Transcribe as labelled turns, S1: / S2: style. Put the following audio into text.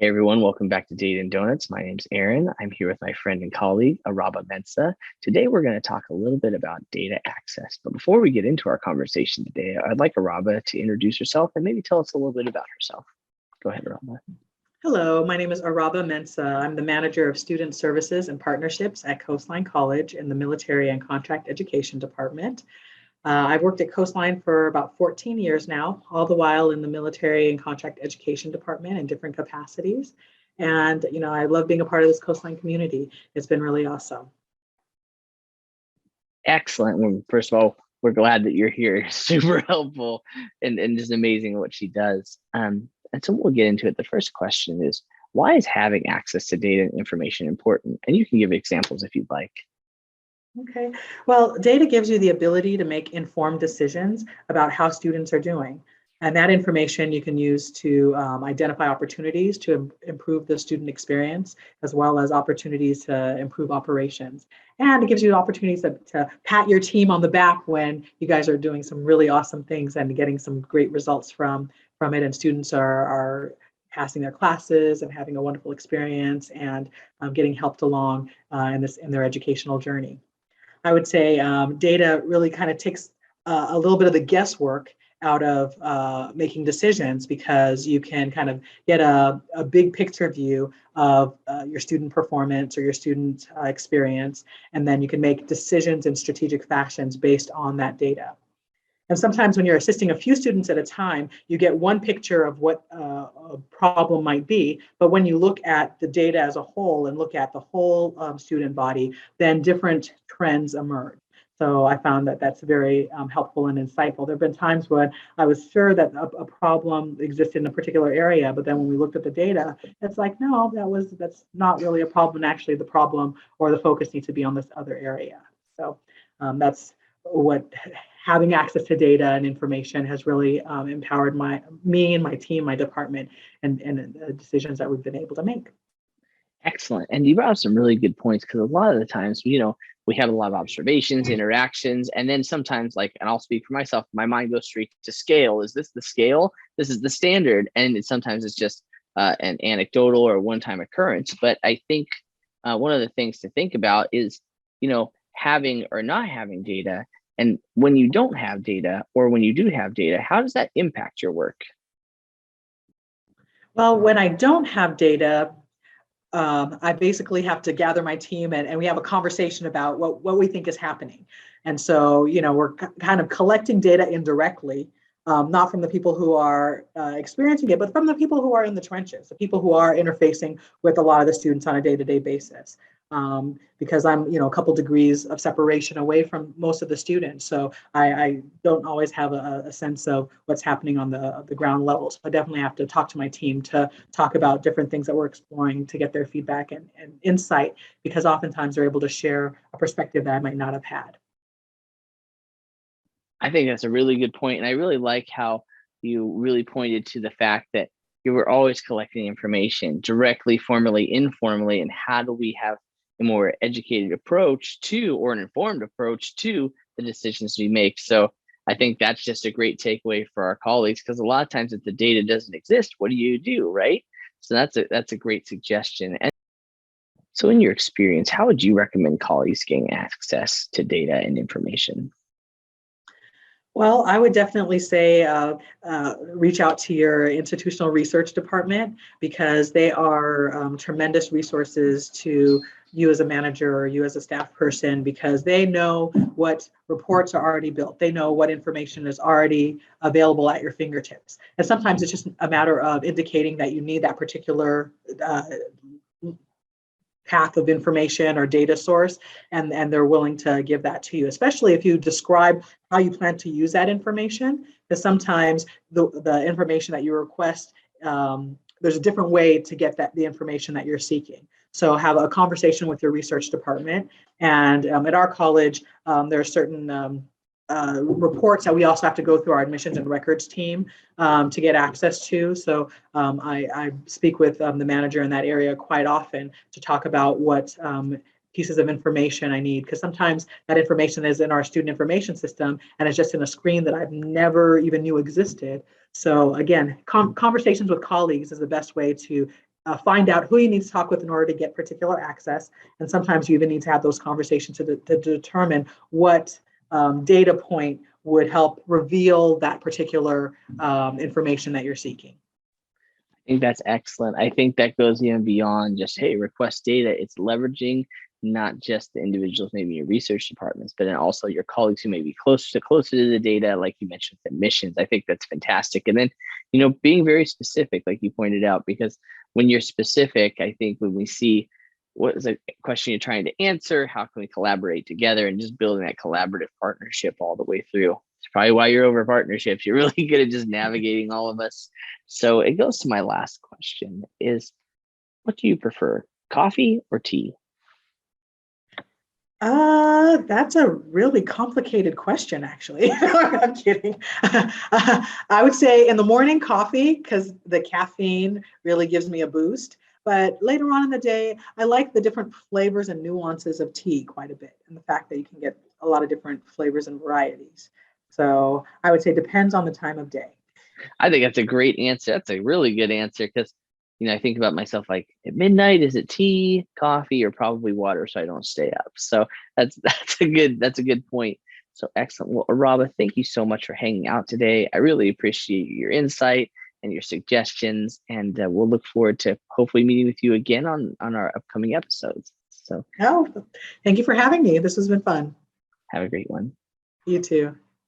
S1: Hey everyone, welcome back to Data and Donuts. My name's Aaron. I'm here with my friend and colleague, Araba Mensa. Today we're going to talk a little bit about data access. But before we get into our conversation today, I'd like Araba to introduce herself and maybe tell us a little bit about herself. Go ahead, Araba.
S2: Hello, my name is Araba Mensa. I'm the Manager of Student Services and Partnerships at Coastline College in the Military and Contract Education Department. I've worked at Coastline for about 14 years now, all the while in the Military and Contract Education Department in different capacities. And, I love being a part of this Coastline community. It's been really awesome.
S1: Excellent. Well, first of all, we're glad that you're here. Super helpful and just amazing what she does. And so we'll get into it. The first question is, why is having access to data and information important? And you can give examples if you'd like.
S2: Okay, well, data gives you the ability to make informed decisions about how students are doing. And that information you can use to identify opportunities to improve the student experience, as well as opportunities to improve operations. And it gives you opportunities to pat your team on the back when you guys are doing some really awesome things and getting some great results from it. And students are passing their classes and having a wonderful experience and getting helped along in their educational journey. I would say data really kind of takes a little bit of the guesswork out of making decisions, because you can kind of get a big picture view of your student performance or your student experience, and then you can make decisions in strategic fashions based on that data. And sometimes when you're assisting a few students at a time, you get one picture of what a problem might be. But when you look at the data as a whole and look at the whole student body, then different trends emerge. So I found that that's very helpful and insightful. There have been times when I was sure that a problem existed in a particular area, but then when we looked at the data, it's like, no, that's not really a problem. Actually, the problem or the focus needs to be on this other area. So that's what having access to data and information has really empowered me and my team, my department, and the decisions that we've been able to make.
S1: Excellent. And you brought up some really good points, because a lot of the times, we have a lot of observations, interactions, and then sometimes, and I'll speak for myself, my mind goes straight to scale. Is this the scale? This is the standard. And sometimes it's just an anecdotal or a one-time occurrence. But I think one of the things to think about is, having or not having data. And when you don't have data, or when you do have data, how does that impact your work?
S2: Well, when I don't have data, I basically have to gather my team and we have a conversation about what we think is happening. And so, we're kind of collecting data indirectly, not from the people who are experiencing it, but from the people who are in the trenches, the people who are interfacing with a lot of the students on a day-to-day basis. Because I'm, a couple degrees of separation away from most of the students. So I don't always have a sense of what's happening on the ground level. So I definitely have to talk to my team to talk about different things that we're exploring to get their feedback and insight, because oftentimes they're able to share a perspective that I might not have had.
S1: I think that's a really good point. And I really like how you really pointed to the fact that you were always collecting information directly, formally, informally, and how do we have a more educated approach to, or an informed approach to, the decisions we make. So I think that's just a great takeaway for our colleagues, because a lot of times if the data doesn't exist, what do you do, right? So that's a great suggestion. And so in your experience, how would you recommend colleagues gain access to data and information?
S2: Well, I would definitely say reach out to your institutional research department, because they are tremendous resources to you as a manager or you as a staff person, because they know what reports are already built. They know what information is already available at your fingertips. And sometimes it's just a matter of indicating that you need that particular path of information or data source, and they're willing to give that to you, especially if you describe how you plan to use that information, because sometimes the information that you request, there's a different way to get the information that you're seeking. So have a conversation with your research department. And at our college, there are certain reports that we also have to go through our admissions and records team to get access to. So I speak with the manager in that area quite often to talk about what pieces of information I need, because sometimes that information is in our student information system and it's just in a screen that I've never even knew existed. So again, conversations with colleagues is the best way to find out who you need to talk with in order to get particular access. And sometimes you even need to have those conversations to determine what data point would help reveal that particular information that you're seeking.
S1: I think that's excellent. I think that goes even beyond just, hey, request data. It's leveraging not just the individuals, maybe your research departments, but then also your colleagues who may be closer to the data, like you mentioned, the missions. I think that's fantastic. And then, being very specific, like you pointed out, because when you're specific, I think when we see what is a question you're trying to answer, how can we collaborate together, and just building that collaborative partnership all the way through. It's probably why you're over partnerships. You're really good at just navigating all of us. So it goes to my last question is, what do you prefer, coffee or tea?
S2: That's a really complicated question, actually. I'm kidding. I would say in the morning, coffee, because the caffeine really gives me a boost. But later on in the day, I like the different flavors and nuances of tea quite a bit, and the fact that you can get a lot of different flavors and varieties. So I would say depends on the time of day.
S1: I think that's a great answer. That's a really good answer because, I think about myself like at midnight, is it tea, coffee, or probably water so I don't stay up? So that's a good point. So excellent. Well, Araba, thank you so much for hanging out today. I really appreciate your insight and your suggestions, and we'll look forward to hopefully meeting with you again on our upcoming episodes. So
S2: Oh, thank you for having me. This has been fun.
S1: have a great one.
S2: You too.